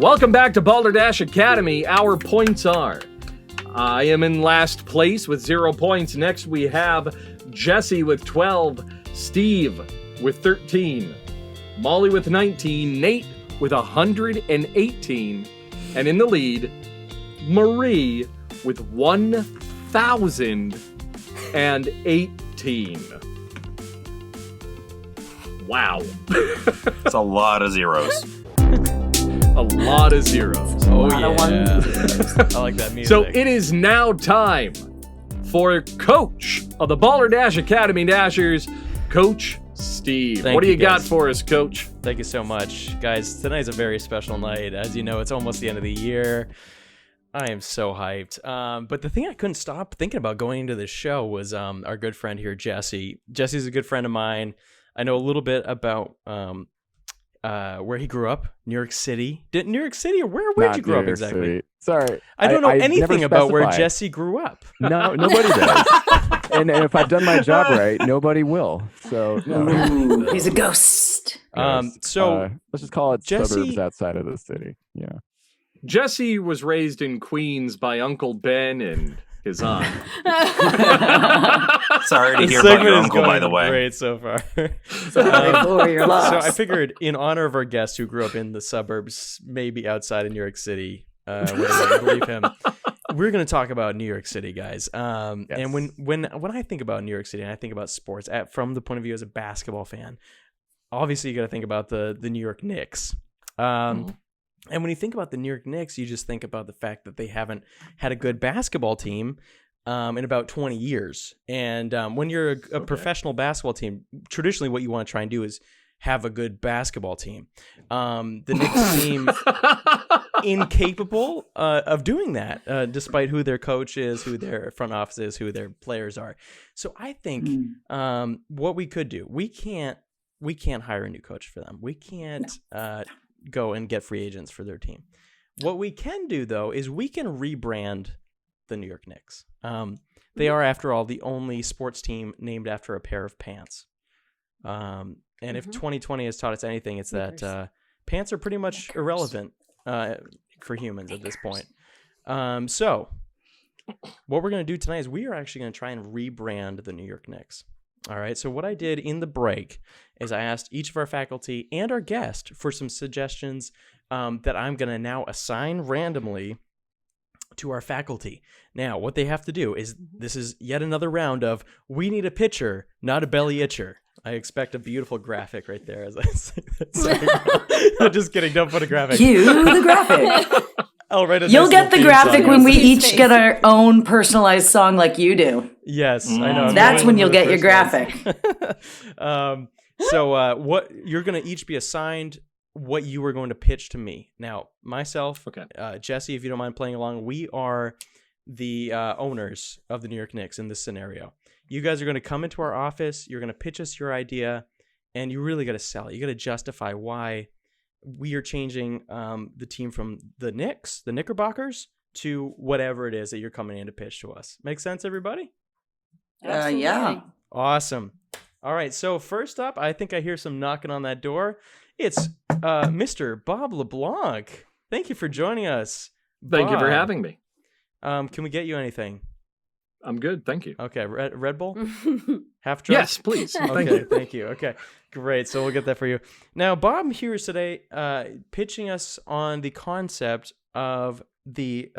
Welcome back to Balderdash Academy. Our points are, I am in last place with 0 points. Next we have Jesse with 12, Steve with 13, Molly with 19, Nate with 118, and in the lead, Marie with 1,018. Wow. It's a lot of zeros. A lot of zeros. Oh, yeah. I like that music. So it is now time for Coach of the Balderdash Academy Dashers, Coach Steve. What do you got for us, Coach? Thank you so much. Guys, tonight's a very special night. As you know, it's almost the end of the year. I am so hyped. But the thing I couldn't stop thinking about going into this show was our good friend here, Jesse. Jesse's a good friend of mine. I know a little bit about where he grew up, New York City. New York City, or where'd you grow up exactly? City. Sorry. I don't know anything about where Jesse grew up. No, nobody does. and if I've done my job right, nobody will. So no. He's a ghost. So let's just call it Jesse, suburbs outside of the city. Yeah. Jesse was raised in Queens by Uncle Ben and his aunt. Sorry to hear about your uncle, by the way. Great so far. Sorry for your loss. So I figured, in honor of our guest who grew up in the suburbs, maybe outside of New York City, whatever I believe him, we're going to talk about New York City, guys. Yes. And when I think about New York City and I think about sports, from the point of view as a basketball fan, obviously you got to think about the New York Knicks. And when you think about the New York Knicks, you just think about the fact that they haven't had a good basketball team in about 20 years. And when you're a professional basketball team, traditionally what you want to try and do is have a good basketball team. The Knicks seem incapable of doing that, despite who their coach is, who their front office is, who their players are. So I think what we could do, we can't hire a new coach for them. We can't go and get free agents for their team. What we can do, though, is we can rebrand the New York Knicks. They are, after all, the only sports team named after a pair of pants. And if 2020 has taught us anything, it's that pants are pretty much irrelevant for humans at this point. So what we're going to do tonight is we are actually going to try and rebrand the New York Knicks. All right, so what I did in the break is I asked each of our faculty and our guest for some suggestions that I'm going to now assign randomly to our faculty. Now, what they have to do is, this is yet another round of, we need a pitcher, not a belly itcher. I expect a beautiful graphic right there as I say that. Sorry. I'm just kidding, don't put a graphic. Cue the graphic. You'll get the graphic when we each get our own personalized song like you do. Yes, I know. That's when you'll get your graphic. So what you're going to each be assigned what you were going to pitch to me. Now, myself, Jesse, if you don't mind playing along, we are the owners of the New York Knicks in this scenario. You guys are going to come into our office. You're going to pitch us your idea, and you really got to sell it. You got to justify why we are changing the team from the Knicks, the Knickerbockers, to whatever it is that you're coming in to pitch to us. Make sense, everybody? Yeah. Awesome. All right, so first up, I think I hear some knocking on that door. It's Mr. Bob LeBlanc. Thank you for joining us. Thank you for having me. Can we get you anything? I'm good, thank you. Okay, Red Bull? Half drunk? Yes, please. Thank you. Okay, great. So we'll get that for you. Now, Bob here is today pitching us on the concept of the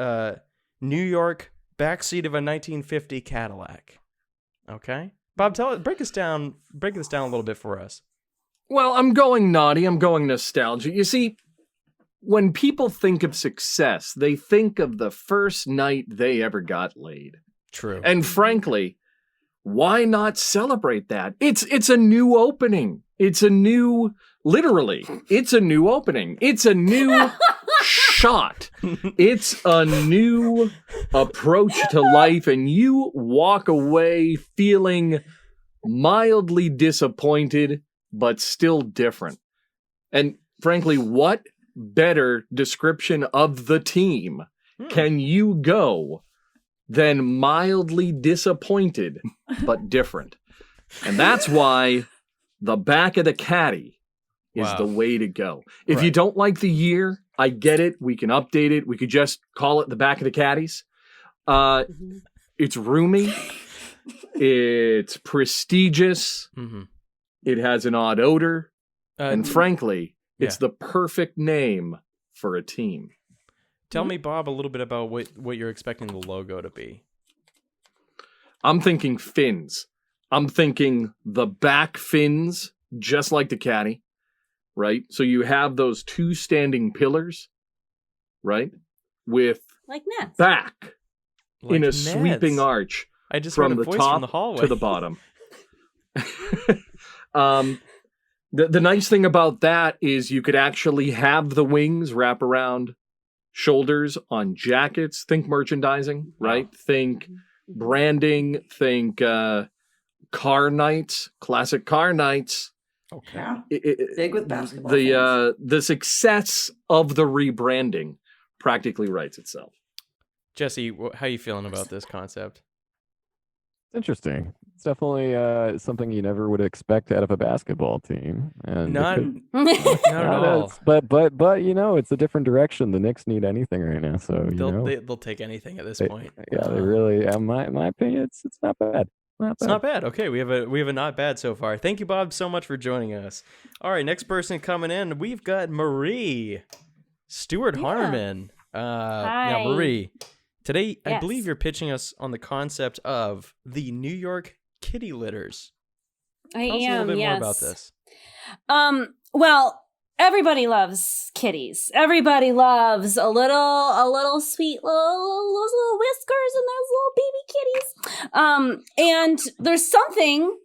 New York backseat of a 1950 Cadillac. Okay? Bob, break this down a little bit for us. Well, I'm going naughty. I'm going nostalgia. You see, when people think of success, they think of the first night they ever got laid. True. And frankly, why not celebrate that? It's a new opening. It's a new opening. It's a new shot. It's a new approach to life, and you walk away feeling mildly disappointed, but still different. And frankly, what better description of the team can you go than mildly disappointed, but different? And that's why the back of the caddy is the way to go. If you don't like the year, I get it. We can update it. We could just call it the back of the caddies. It's roomy. It's prestigious. Mm-hmm. It has an odd odor. And frankly, it's the perfect name for a team. Tell me, Bob, a little bit about what you're expecting the logo to be. I'm thinking fins. I'm thinking the back fins, just like the caddy, right? So you have those two standing pillars, right? With like nets. Back Like in a Neds. sweeping arch I just from heard a the voice top from the hallway. to the bottom. The nice thing about that is you could actually have the wings wrap around shoulders on jackets. Think merchandising, right? Think branding. Think car nights, classic car nights. Okay. Yeah. Big with basketball. The success of the rebranding practically writes itself. Jesse, how are you feeling about this concept? Interesting. It's definitely something you never would expect out of a basketball team, and Not Mm-hmm. at all. But you know, it's a different direction. The Knicks need anything right now, so They'll take anything at this point. Yeah, they really. My opinion, it's not bad. It's not bad. Okay, we have a not bad so far. Thank you, Bob, so much for joining us. All right, next person coming in, we've got Marie Stewart Harmon. Hi. Now, Marie, today I Yes. believe you're pitching us on the concept of the New York kitty litters. I Tell us a am. little bit Yes. more about this. Well, everybody loves kitties. Everybody loves a little sweet those little whiskers and those little baby kitties. And there's something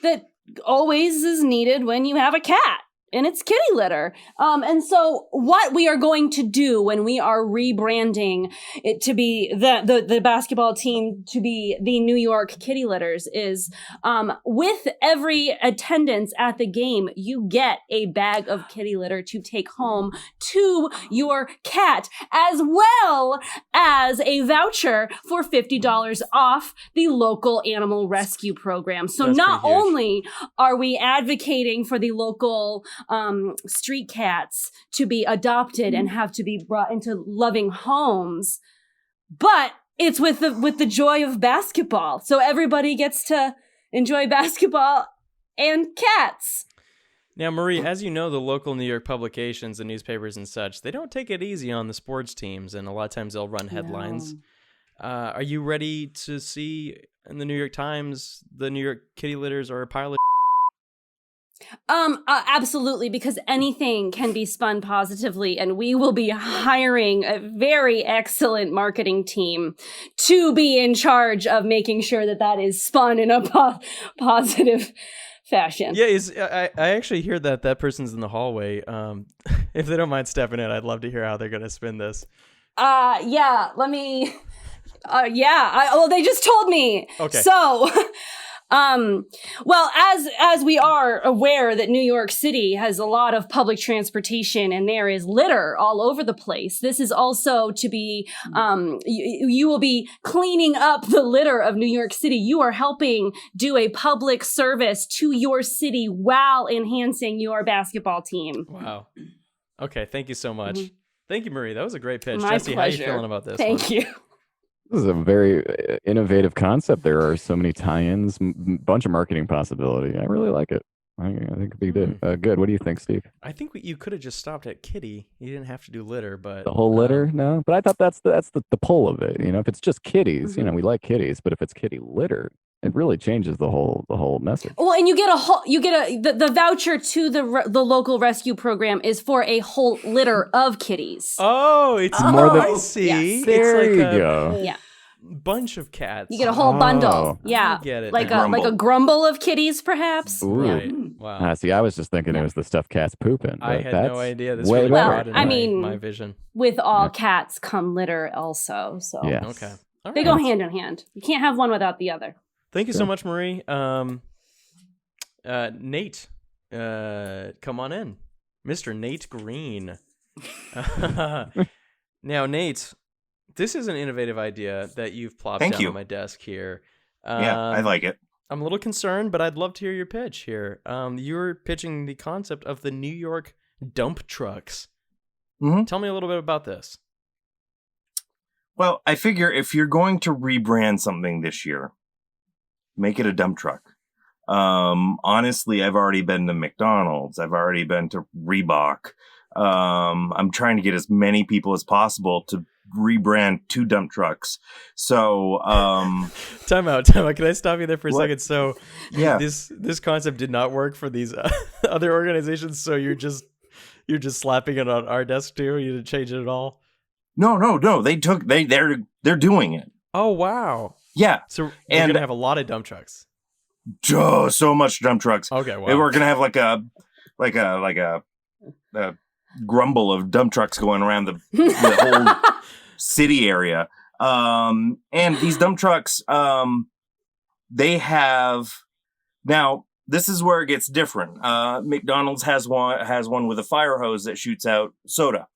that always is needed when you have a cat. And it's kitty litter. And so what we are going to do when we are rebranding it to be the basketball team to be the New York Kitty Litters is, with every attendance at the game, you get a bag of kitty litter to take home to your cat, as well as a voucher for $50 off the local animal rescue program. So That's not pretty huge. only are we advocating for the local street cats to be adopted and have to be brought into loving homes, but it's with the joy of basketball. So everybody gets to enjoy basketball and cats. Now, Marie, as you know, the local New York publications and newspapers and such, they don't take it easy on the sports teams, and a lot of times they'll run headlines. Are you ready to see in the New York Times the New York kitty litters are a pile of Absolutely, because anything can be spun positively, and we will be hiring a very excellent marketing team to be in charge of making sure that is spun in a positive fashion. Yeah, I actually hear that person's in the hallway. If they don't mind stepping in, I'd love to hear how they're going to spin this. Yeah, let me... well, they just told me. Okay. So... well, as we are aware that New York City has a lot of public transportation and there is litter all over the place. This is also to be, you will be cleaning up the litter of New York City. You are helping do a public service to your city while enhancing your basketball team. Wow. Okay, thank you so much. Mm-hmm. Thank you, Marie. That was a great pitch. My Jesse, pleasure. how are you feeling about this Thank one? you. This is a very innovative concept. There are so many tie-ins, bunch of marketing possibility. I really like it. I think it'd be good. Good. What do you think, Steve? I think you could have just stopped at kitty. You didn't have to do litter, but The whole litter? No, but I thought that's the pull of it. You know, if it's just kitties, you know, we like kitties, but if it's kitty litter, it really changes the whole message. Well, and you get the voucher to the local rescue program is for a whole litter of kitties. Oh, it's more than- I see. Yes. There it's like you a go. Yeah. bunch of cats. You get a whole bundle. Yeah. I get it Like now. a grumble of kitties, perhaps. Ooh. Right. Wow. See, I was just thinking it was the stuff cats pooping. I but had that's no idea. This way really better. broadened I mean- my vision. With all cats come litter also. So Yes. Okay. All they right. go hand in hand. You can't have one without the other. Thank you so much, Marie. Nate, come on in. Mr. Nate Green. Now, Nate, this is an innovative idea that you've plopped Thank down you. on my desk here. Yeah, I like it. I'm a little concerned, but I'd love to hear your pitch here. You're pitching the concept of the New York dump trucks. Tell me a little bit about this. Well, I figure if you're going to rebrand something this year, make it a dump truck. Honestly, I've already been to McDonald's. I've already been to Reebok. I'm trying to get as many people as possible to rebrand 2 dump trucks. So, Time out. Can I stop you there for a second? So, yeah, this concept did not work for these other organizations. So you're just slapping it on our desk too. You didn't change it at all. No. They're doing it. Oh wow. Yeah. So we're gonna have a lot of dump trucks. So much dump trucks. Okay. Wow. And we're gonna have like a grumble of dump trucks going around the whole city area. And these dump trucks, they have now. This is where it gets different. McDonald's has one with a fire hose that shoots out soda.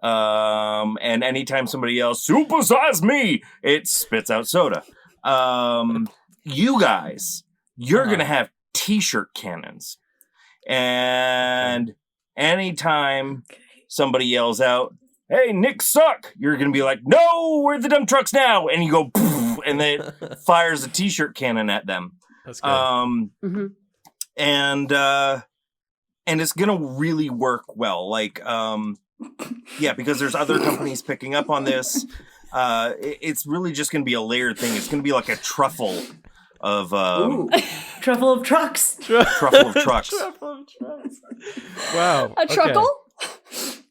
And anytime somebody yells, "Supersize me," it spits out soda. You guys, you're going to have t-shirt cannons. And anytime somebody yells out, "Hey, Knicks suck," you're going to be like, "No, we're the dump trucks now." And you go, poof, and it fires a t-shirt cannon at them. That's good. And it's going to really work well. Like, yeah, because there's other companies picking up on this. It's really just going to be a layered thing. It's going to be like a truffle of truffle of trucks. Truffle of trucks. Truffle of trucks. Wow. A truckle?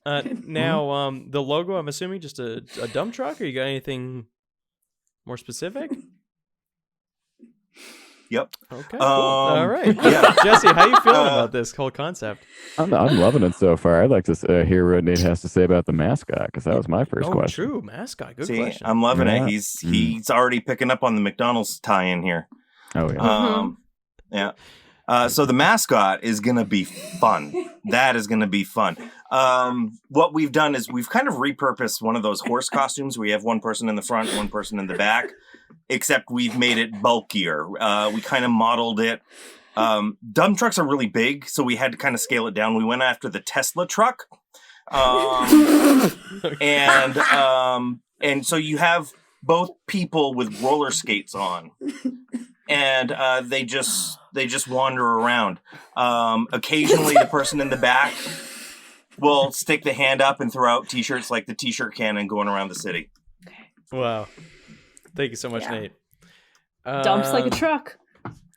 Now, the logo, I'm assuming just a dump truck, or you got anything more specific? Yep. Okay. Cool. All right. Yeah. Jesse, how you feeling about this whole concept? I'm loving it so far. I'd like to hear what Nate has to say about the mascot, because that was my first question. True. Mascot. Good See, question. I'm loving Yeah. it. He's already picking up on the McDonald's tie-in here. Oh yeah. Yeah. So the mascot is going to be fun. That is going to be fun. What we've done is we've kind of repurposed one of those horse costumes where you have one person in the front, one person in the back, except we've made it bulkier. We kind of modeled it. Dump trucks are really big, so we had to kind of scale it down. We went after the Tesla truck. And so you have both people with roller skates on. And they just wander around. Occasionally, the person in the back will stick the hand up and throw out t-shirts like the t-shirt cannon going around the city. Wow. Thank you so much, Nate. Dumps like a truck.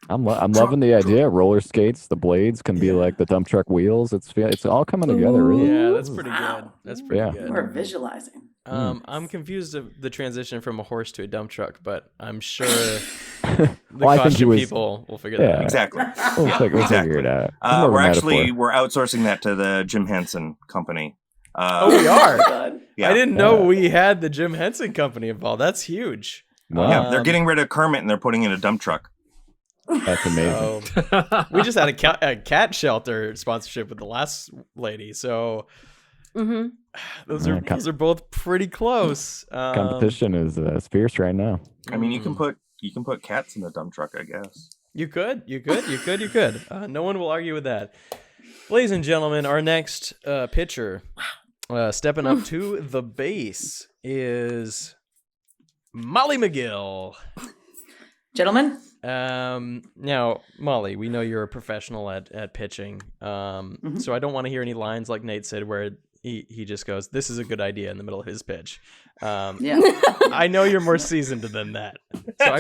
I'm loving the idea. Roller skates, the blades can be like the dump truck wheels. It's all coming together, really. Yeah, that's pretty good. That's pretty good. We're visualizing. I'm confused of the transition from a horse to a dump truck, but I'm sure the Well, costume people will figure that out. Exactly. We'll figure it out. It's more of a we're outsourcing that to the Jim Henson company. We are. Yeah. I didn't know we had the Jim Henson company involved. That's huge. Wow. Yeah, they're getting rid of Kermit and they're putting in a dump truck. That's amazing. So, we just had a cat shelter sponsorship with the last lady, so those are both pretty close. Competition is fierce right now. I mean, you can put cats in the dump truck, I guess. You could. No one will argue with that. Ladies and gentlemen, our next pitcher stepping up to the base is Molly McGill. Gentlemen? Now, Molly, we know you're a professional at pitching. So I don't want to hear any lines like Nate said where he just goes, "This is a good idea" in the middle of his pitch. Yeah. I know you're more seasoned than that. So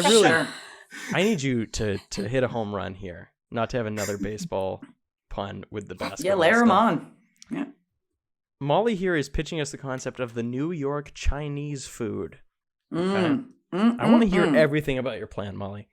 I need you to hit a home run here, not to have another baseball pun with the basketball. Yeah, layer them on. Yeah. Molly here is pitching us the concept of the New York Chinese food. Okay? I want to hear everything about your plan, Molly.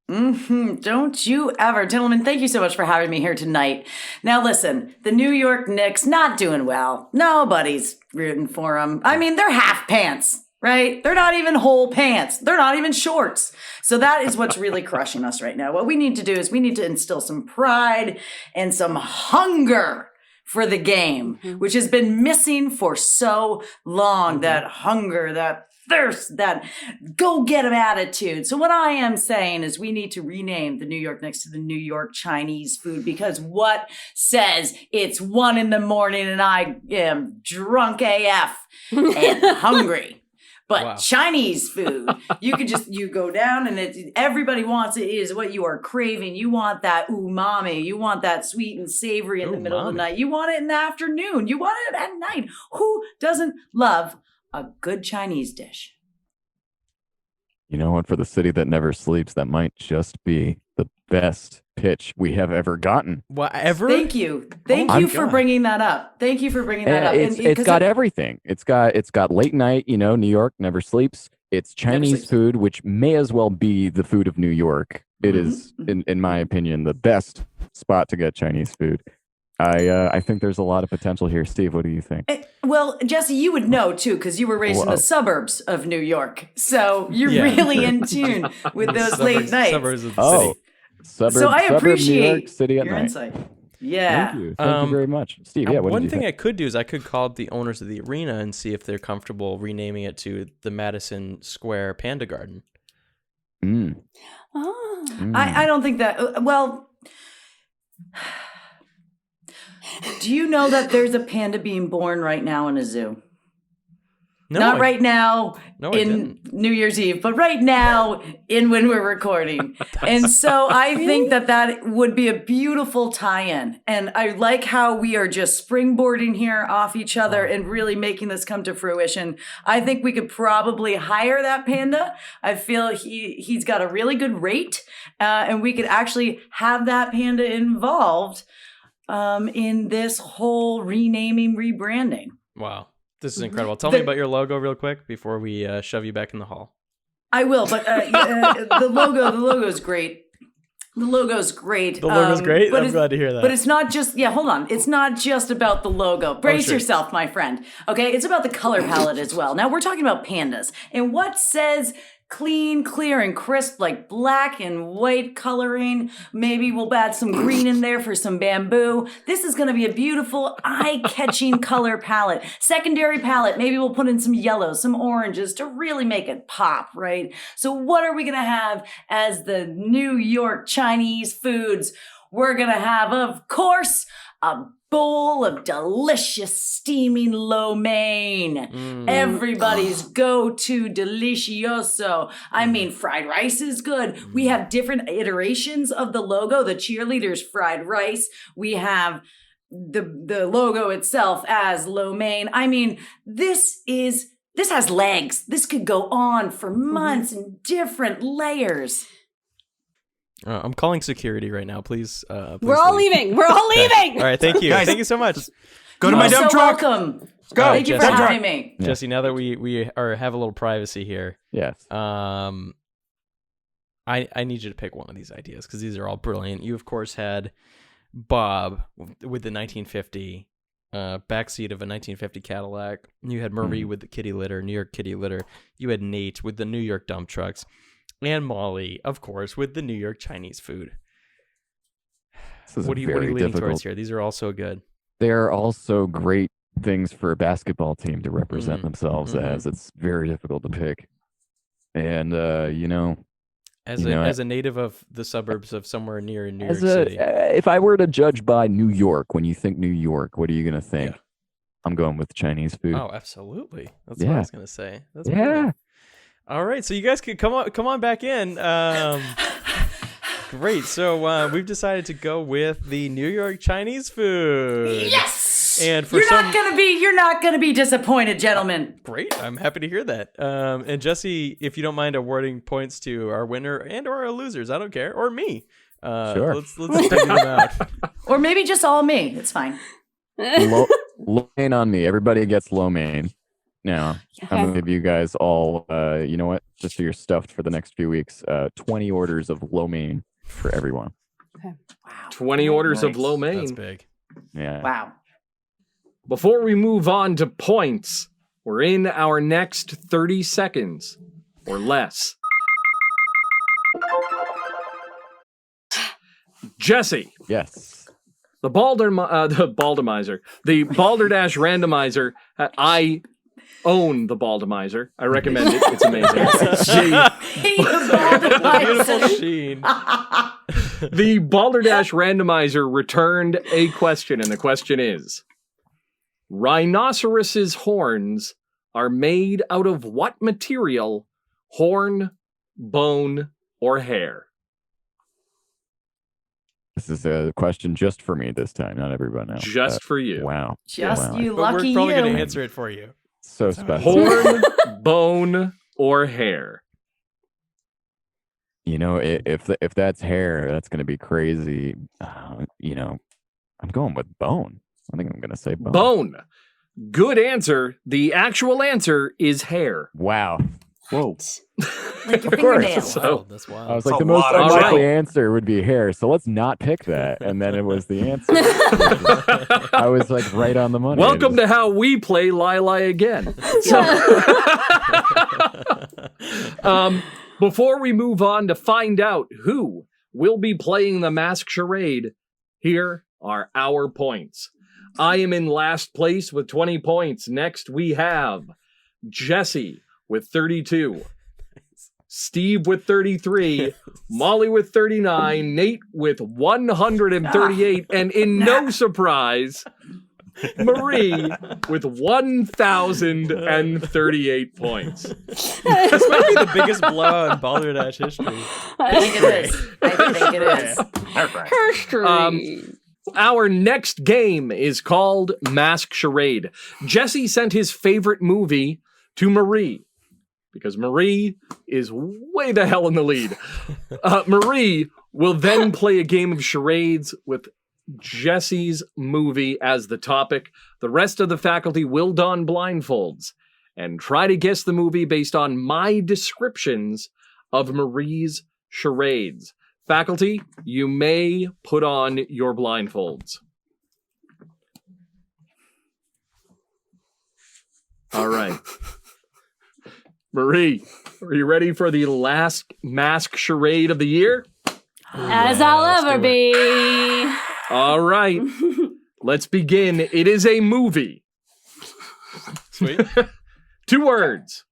Don't you ever. Gentlemen, thank you so much for having me here tonight. Now listen, the New York Knicks not doing well. Nobody's rooting for them. I mean, they're half pants, right? They're not even whole pants. They're not even shorts. So that is what's really crushing us right now. What we need to do is we need to instill some pride and some hunger for the game, which has been missing for so long. That hunger, that thirst, that go-get-em attitude. So what I am saying is we need to rename the New York Knicks to the New York Chinese food, because what says it's 1 a.m. and I am drunk AF and hungry? But Wow. Chinese food, you go down and everybody wants it, is what you are craving. You want that umami. You want that sweet and savory in the middle of the night. You want it in the afternoon. You want it at night. Who doesn't love a good Chinese dish? You know what? For the city that never sleeps, that might just be the best pitch we have ever gotten. Whatever. Thank you. Thank my you for God. bringing that up. Thank you for bringing that up. It's got everything. It's got late night. New York never sleeps. It's Chinese food, which may as well be the food of New York. It is, in my opinion, the best spot to get Chinese food. I think there's a lot of potential here. Steve, what do you think? Well, Jesse, you would know too, because you were raised in the suburbs of New York, so you're really in tune with those late nights. Suburbs of the city. So I appreciate New York City at your night. insight. Yeah. Thank you very much, Steve. Yeah, what one did you thing think? I could do is I could call up the owners of the arena and see if they're comfortable renaming it to the Madison Square Panda Garden. Oh. I don't think that. Well, do you know that there's a panda being born right now in a zoo? No, Not right now No, I in didn't. New Year's Eve, but right now in when we're recording. And so I think that would be a beautiful tie-in. And I like how we are just springboarding here off each other and really making this come to fruition. I think we could probably hire that panda. I feel he's got a really good rate, and we could actually have that panda involved in this whole renaming, rebranding. Wow. This is incredible. Tell me about your logo real quick before we shove you back in the hall. I will, but the logo's great. The logo's great. The logo's great? But I'm glad to hear that. But it's not just, hold on. It's not just about the logo. Brace yourself, my friend. Okay, it's about the color palette as well. Now, we're talking about pandas. And what says clean, clear, and crisp, like black and white coloring. Maybe we'll add some green in there for some bamboo. This is going to be a beautiful, eye-catching color palette. Secondary palette, maybe we'll put in some yellows, some oranges to really make it pop, right? So what are we going to have as the New York Chinese foods? We're going to have, of course, a bowl of delicious steaming lo mein. Everybody's go-to delicioso. I mean, fried rice is good. We have different iterations of the logo. The cheerleaders fried rice. We have the logo itself as lo mein. I mean, this has legs. This could go on for months in different layers. I'm calling security right now. Please. We're all leaving. We're all leaving. All right. Thank you. Guys, Thank you so much. Go to my You're dump so truck. welcome. Go. Thank you for Jesse. having me. Jesse, now that we have a little privacy here, Yes. I need you to pick one of these ideas because these are all brilliant. You, of course, had Bob with the 1950 backseat of a 1950 Cadillac. You had Marie with the kitty litter, New York kitty litter. You had Nate with the New York dump trucks. And Molly, of course, with the New York Chinese food. What are you leaning towards here? These are all so good. They're also great things for a basketball team to represent themselves as. It's very difficult to pick. And, as a native of the suburbs of somewhere near New York as City. if I were to judge by New York, when you think New York, what are you going to think? Yeah. I'm going with Chinese food. Oh, absolutely. That's what I was going to say. That's yeah. brilliant. All right, so you guys could come on back in. Great. So we've decided to go with the New York Chinese food. Yes. And for you're not gonna be disappointed, gentlemen. Great. I'm happy to hear that. And Jesse, if you don't mind awarding points to our winner and or our losers, I don't care, or me. Sure. Let's figure them out. Or maybe just all me. It's fine. Lo mein on me. Everybody gets lo mein. Now, I'm going to give you guys all, you know what? Just so you're stuffed for the next few weeks, 20 orders of lo mein for everyone. Okay. Wow. 20 orders of lo mein. That's big. Yeah. Wow. Before we move on to points, we're in our next 30 seconds or less. Jesse, Yes. the Balderdash randomizer. I own the Baldermiser. I recommend it. It's amazing. Beautiful sheen. The Balderdash randomizer returned a question, and the question is, rhinoceroses' horns are made out of what material? Horn, bone, or hair? This is a question just for me this time, not everyone else. Just for you. Wow. Just Wow. you But lucky we're probably you. going to answer it for you. So special. Horn, bone, or hair? You know, if that's hair, that's going to be crazy. You know, I'm going with bone. I think I'm going to say bone. Bone. Good answer. The actual answer is hair. Wow. Whoa. Like your Of course. fingernail. So- That's I wild. was That's like, a the most lot of unlikely wow. answer would be hair, so let's not pick that. And then it was the answer. I was like right on the money. Welcome to how we play Lili again. Before we move on to find out who will be playing the Mask Charade, here are our points. I am in last place with 20 points. Next, we have Jesse with 32. Steve with 33, Molly with 39, Nate with 138, and in no surprise, Marie with 1,038 points. This might be the biggest blow in Balderdash history. I think it is. I think it is. All right. History. Our next game is called Mask Charade. Jesse sent his favorite movie to Marie, because Marie is way the hell in the lead. Marie will then play a game of charades with Jesse's movie as the topic. The rest of the faculty will don blindfolds and try to guess the movie based on my descriptions of Marie's charades. Faculty, you may put on your blindfolds. All right. Marie, are you ready for the last mask charade of the year? As I'll ever be. All right. Let's begin. It is a movie. Sweet. 2 words.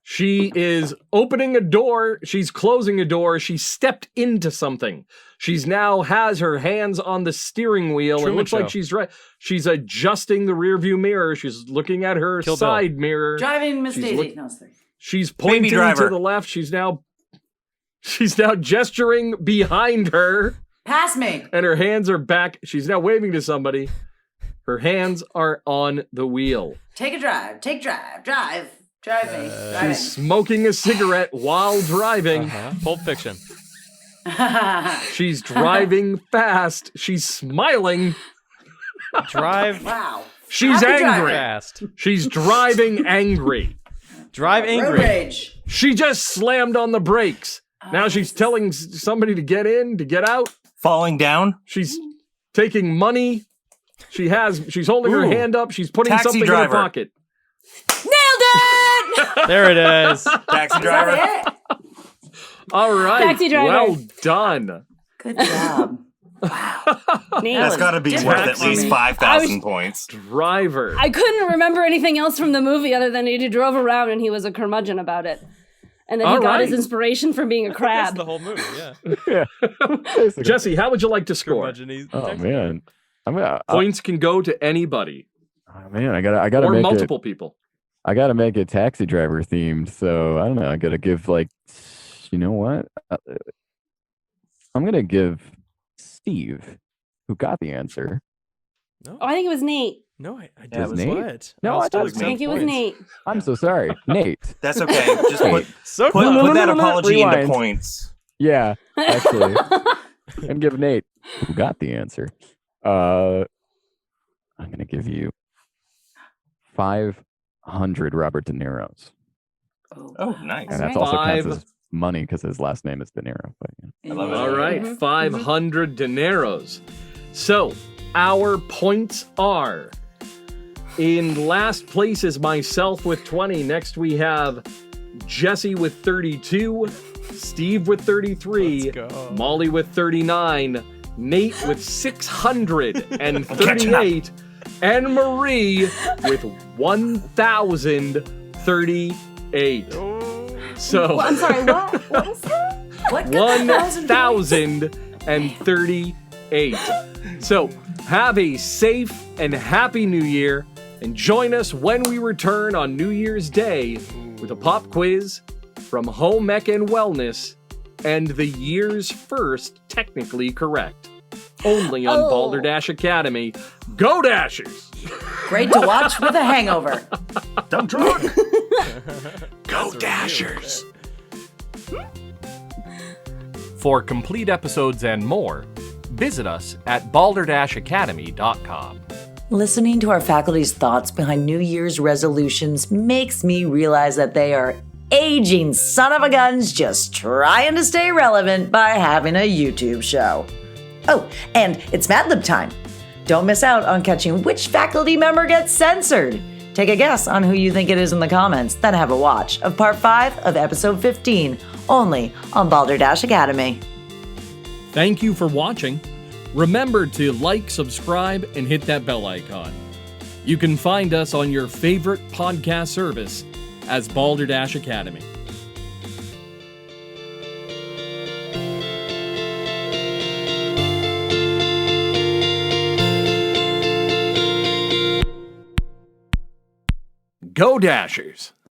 She is opening a door. She's closing a door. She stepped into something. She's now has her hands on the steering wheel. Truman It looks like Show. she's adjusting the rearview mirror. She's looking at her Kill Bill. side mirror. Driving Miss She's Daisy. look- No, sorry. She's pointing Driver. to the left. She's now gesturing behind her, Pass me. and her hands are back. She's now waving to somebody. Her hands are on the wheel. Take a drive. Take drive. Drive. Drive me. Driving. She's smoking a cigarette while driving. Pulp Fiction. She's driving fast. She's smiling. Drive Wow. She's Happy angry. driver. fast. She's driving angry. Drive Road angry. rage. She just slammed on the brakes. Now she's telling somebody to get in, to get out. Falling down. She's taking money. She's holding her Ooh. hand up. She's putting Taxi something in driver. her pocket. Nailed it. There it is. Taxi Is driver. that it? All right. Taxi driver. Well done. Good job. Nailed That's it. got to be worth at Taxi. least 5,000 points. Driver. I couldn't remember anything else from the movie other than he drove around and he was a curmudgeon about it. And then he All got right. his inspiration from being a That's crab. the whole movie, yeah. Yeah. Basically. Jesse, how would you like to score? Curmudgeon-y Oh text. man. Points can go to anybody Oh, man, I gotta or make multiple people. I gotta make it taxi driver themed. So I don't know. I gotta give you know what? I'm gonna give Steve, who got the answer. No, Oh, I think it was Nate. no, I Yeah, did. it was Nate? What? No, I'll I still thought it was I think it was points. Nate. I'm so sorry, Nate. That's okay. Just put, So put, close. put that no, apology into rewind. points. Yeah, actually, and give Nate, who got the answer. I'm gonna give you 500 Robert De Niro's, Oh, nice. and that's Alright. also counts Five. as money because his last name is De Niro. But yeah. I love it. All right, Mhm. 500 dineros. So, our points are in last place is myself with 20. Next, we have Jesse with 32, Steve with 33, Let's go. Molly with 39, Nate with 638, and Marie with 1,038. So I'm sorry, what? What was that? What? 1,038. So have a safe and happy New Year, and join us when we return on New Year's Day with a pop quiz from Home Ec and Wellness and the year's first technically correct. Only on Balderdash Academy. Go Dashers! Great to watch with a hangover. Dump truck. Go Dashers! For complete episodes and more, visit us at balderdashacademy.com. Listening to our faculty's thoughts behind New Year's resolutions makes me realize that they are aging son of a guns just trying to stay relevant by having a YouTube show. Oh, and it's Mad Lib time. Don't miss out on catching which faculty member gets censored. Take a guess on who you think it is in the comments, then have a watch of part 5 of episode 15, only on Balderdash Academy. Thank you for watching. Remember to like, subscribe, and hit that bell icon. You can find us on your favorite podcast service as Balderdash Academy. Go Dashers!